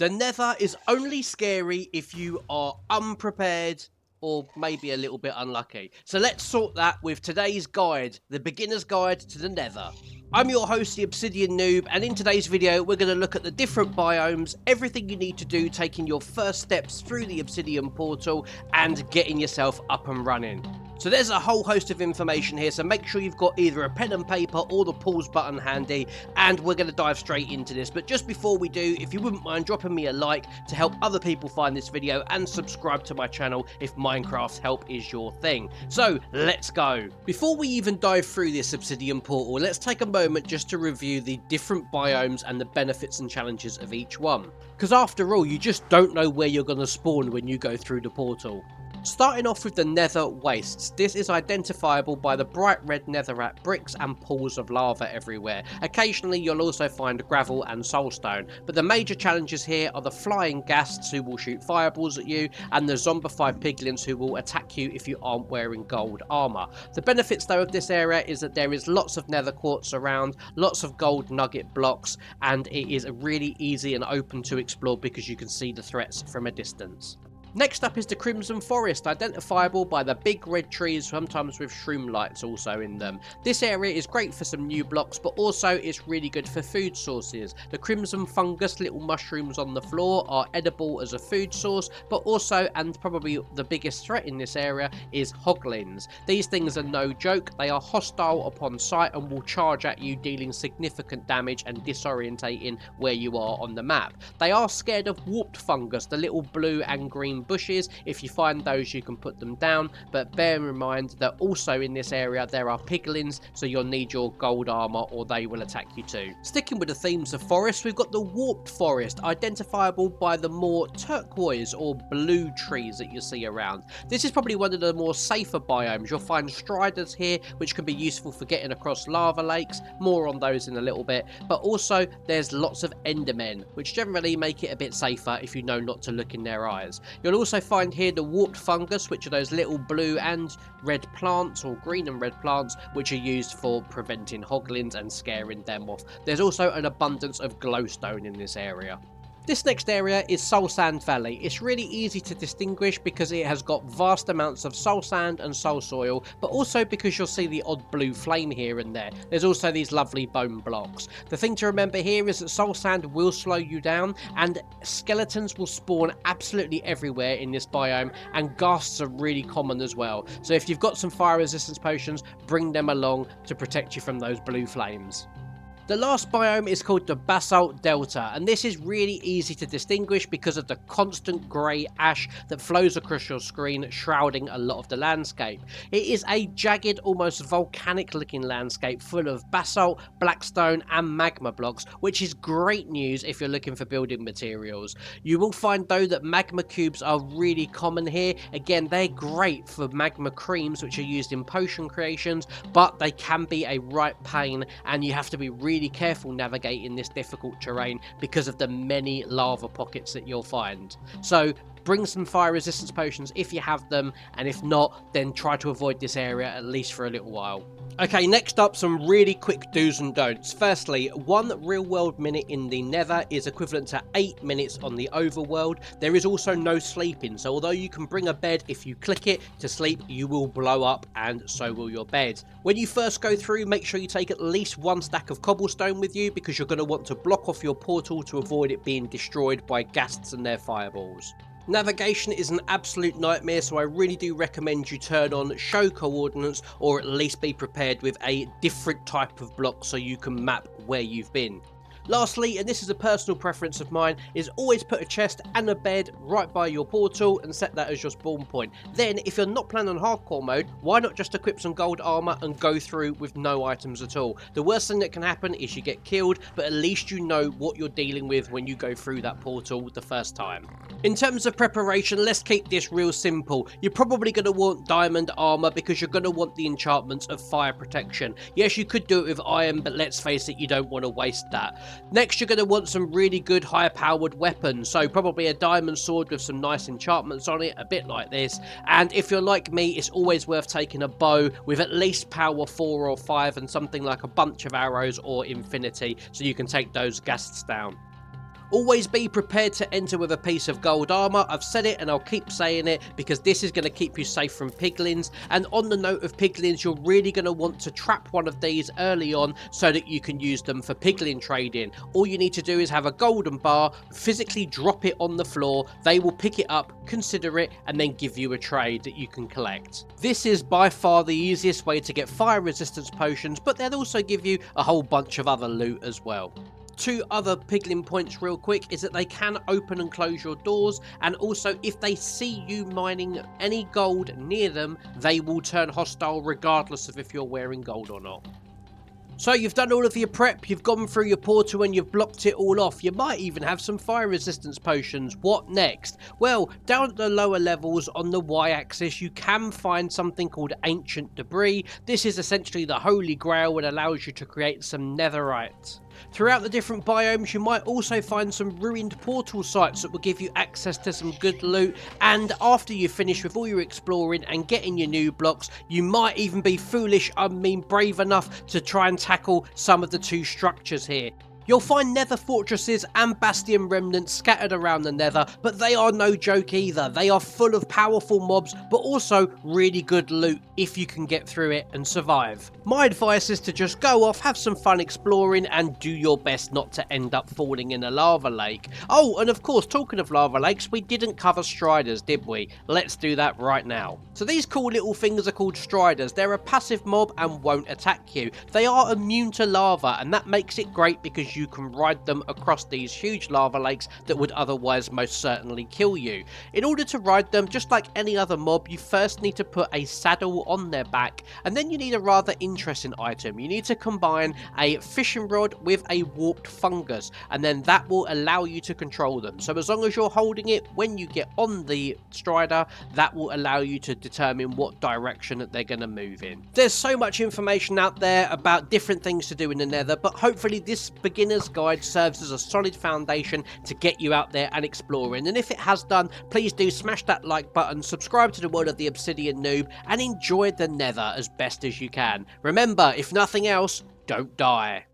The Nether is only scary if you are unprepared or maybe a little bit unlucky. So let's sort that with today's guide, the beginner's guide to the Nether. I'm your host, the Obsidian Noob, and in today's video we're going to look at the different biomes, everything you need to do taking your first steps through the Obsidian portal and getting yourself up and running. So there's a whole host of information here, so make sure you've got either a pen and paper or the pause button handy, and we're going to dive straight into this. But just before we do, if you wouldn't mind dropping me a like to help other people find this video, and subscribe to my channel if Minecraft's help is your thing. So let's go. Before we even dive through this Obsidian portal, let's take a moment just to review the different biomes and the benefits and challenges of each one. Because after all, you just don't know where you're going to spawn when you go through the portal. Starting off with the Nether Wastes, this is identifiable by the bright red netherite bricks and pools of lava everywhere. Occasionally you'll also find gravel and soulstone, but the major challenges here are the flying ghasts who will shoot fireballs at you, and the zombified piglins who will attack you if you aren't wearing gold armour. The benefits though of this area is that there is lots of nether quartz around, lots of gold nugget blocks, and it is really easy and open to explore because you can see the threats from a distance. Next up is the Crimson Forest, identifiable by the big red trees, sometimes with shroom lights also in them. This area is great for some new blocks, but also it's really good for food sources. The crimson fungus, little mushrooms on the floor, are edible as a food source, but also, and probably the biggest threat in this area, is hoglins. These things are no joke. They are hostile upon sight and will charge at you, dealing significant damage and disorientating where you are on the map. They are scared of warped fungus, the little blue and green bushes. If you find those, you can put them down, but bear in mind that also in this area there are piglins, so you'll need your gold armor or they will attack you too. Sticking with the themes of forest, we've got the warped forest, identifiable by the more turquoise or blue trees that you see around. This is probably one of the more safer biomes. You'll find striders here, which can be useful for getting across lava lakes, more on those in a little bit, but also there's lots of endermen, which generally make it a bit safer if you know not to look in their eyes. You'll also find here the warped fungus, which are those little blue and red plants, or green and red plants, which are used for preventing hoglins and scaring them off. There's also an abundance of glowstone in this area. This next area is Soul Sand Valley. It's really easy to distinguish because it has got vast amounts of soul sand and soul soil, but also because you'll see the odd blue flame here and there. There's also these lovely bone blocks. The thing to remember here is that soul sand will slow you down, and skeletons will spawn absolutely everywhere in this biome, and ghasts are really common as well. So if you've got some fire resistance potions, bring them along to protect you from those blue flames. The last biome is called the Basalt Delta, and this is really easy to distinguish because of the constant grey ash that flows across your screen, shrouding a lot of the landscape. It is a jagged, almost volcanic looking landscape full of basalt, blackstone and magma blocks, which is great news if you're looking for building materials. You will find though that magma cubes are really common here. Again, they're great for magma creams, which are used in potion creations, but they can be a right pain, and you have to be really careful navigating this difficult terrain because of the many lava pockets that you'll find. So bring some fire resistance potions if you have them, and if not, then try to avoid this area at least for a little while. Okay, next up, some really quick do's and don'ts. Firstly, 1 real world minute in the Nether is equivalent to 8 minutes on the overworld. There is also no sleeping, so although you can bring a bed, if you click it to sleep, you will blow up, and so will your bed. When you first go through, make sure you take at least 1 stack of cobblestone with you, because you're going to want to block off your portal to avoid it being destroyed by ghasts and their fireballs. Navigation is an absolute nightmare, so I really do recommend you turn on show coordinates, or at least be prepared with a different type of block so you can map where you've been. Lastly, and this is a personal preference of mine, is always put a chest and a bed right by your portal and set that as your spawn point. Then, if you're not planning on hardcore mode, why not just equip some gold armor and go through with no items at all? The worst thing that can happen is you get killed, but at least you know what you're dealing with when you go through that portal the first time. In terms of preparation, let's keep this real simple. You're probably going to want diamond armor because you're going to want the enchantments of fire protection. Yes, you could do it with iron, but let's face it, you don't want to waste that. Next, you're going to want some really good high-powered weapons, so probably a diamond sword with some nice enchantments on it, a bit like this. And if you're like me, it's always worth taking a bow with at least power 4 or 5 and something like a bunch of arrows or infinity, so you can take those ghasts down. Always be prepared to enter with a piece of gold armor. I've said it and I'll keep saying it because this is going to keep you safe from piglins. And on the note of piglins, you're really going to want to trap one of these early on so that you can use them for piglin trading. All you need to do is have a golden bar, physically drop it on the floor. They will pick it up, consider it, and then give you a trade that you can collect. This is by far the easiest way to get fire resistance potions, but they'll also give you a whole bunch of other loot as well. Two other piglin points real quick is that they can open and close your doors, and also if they see you mining any gold near them, they will turn hostile regardless of if you're wearing gold or not. So you've done all of your prep, you've gone through your portal and you've blocked it all off. You might even have some fire resistance potions. What next? Well, down at the lower levels on the y-axis, you can find something called ancient debris. This is essentially the holy grail and allows you to create some netherite. Throughout the different biomes, you might also find some ruined portal sites that will give you access to some good loot, and after you finish with all your exploring and getting your new blocks, you might even be brave enough to try and tackle some of the two structures here. You'll find nether fortresses and Bastian remnants scattered around the nether, but they are no joke either. They are full of powerful mobs, but also really good loot if you can get through it and survive. My advice is to just go off, have some fun exploring, and do your best not to end up falling in a lava lake. Oh, and of course, talking of lava lakes, we didn't cover striders, did we? Let's do that right now. So these cool little things are called striders. They're a passive mob and won't attack you. They are immune to lava, and that makes it great because you can ride them across these huge lava lakes that would otherwise most certainly kill you. In order to ride them, just like any other mob, you first need to put a saddle on their back, and then you need a rather interesting item. You need to combine a fishing rod with a warped fungus, and then that will allow you to control them. So as long as you're holding it when you get on the strider, that will allow you to determine what direction that they're going to move in. There's so much information out there about different things to do in the nether, but hopefully this beginner's guide serves as a solid foundation to get you out there and exploring. And if it has done, please do smash that like button, subscribe to the World of the Obsidian Noob, and enjoy the nether as best as you can. Remember, if nothing else, don't die.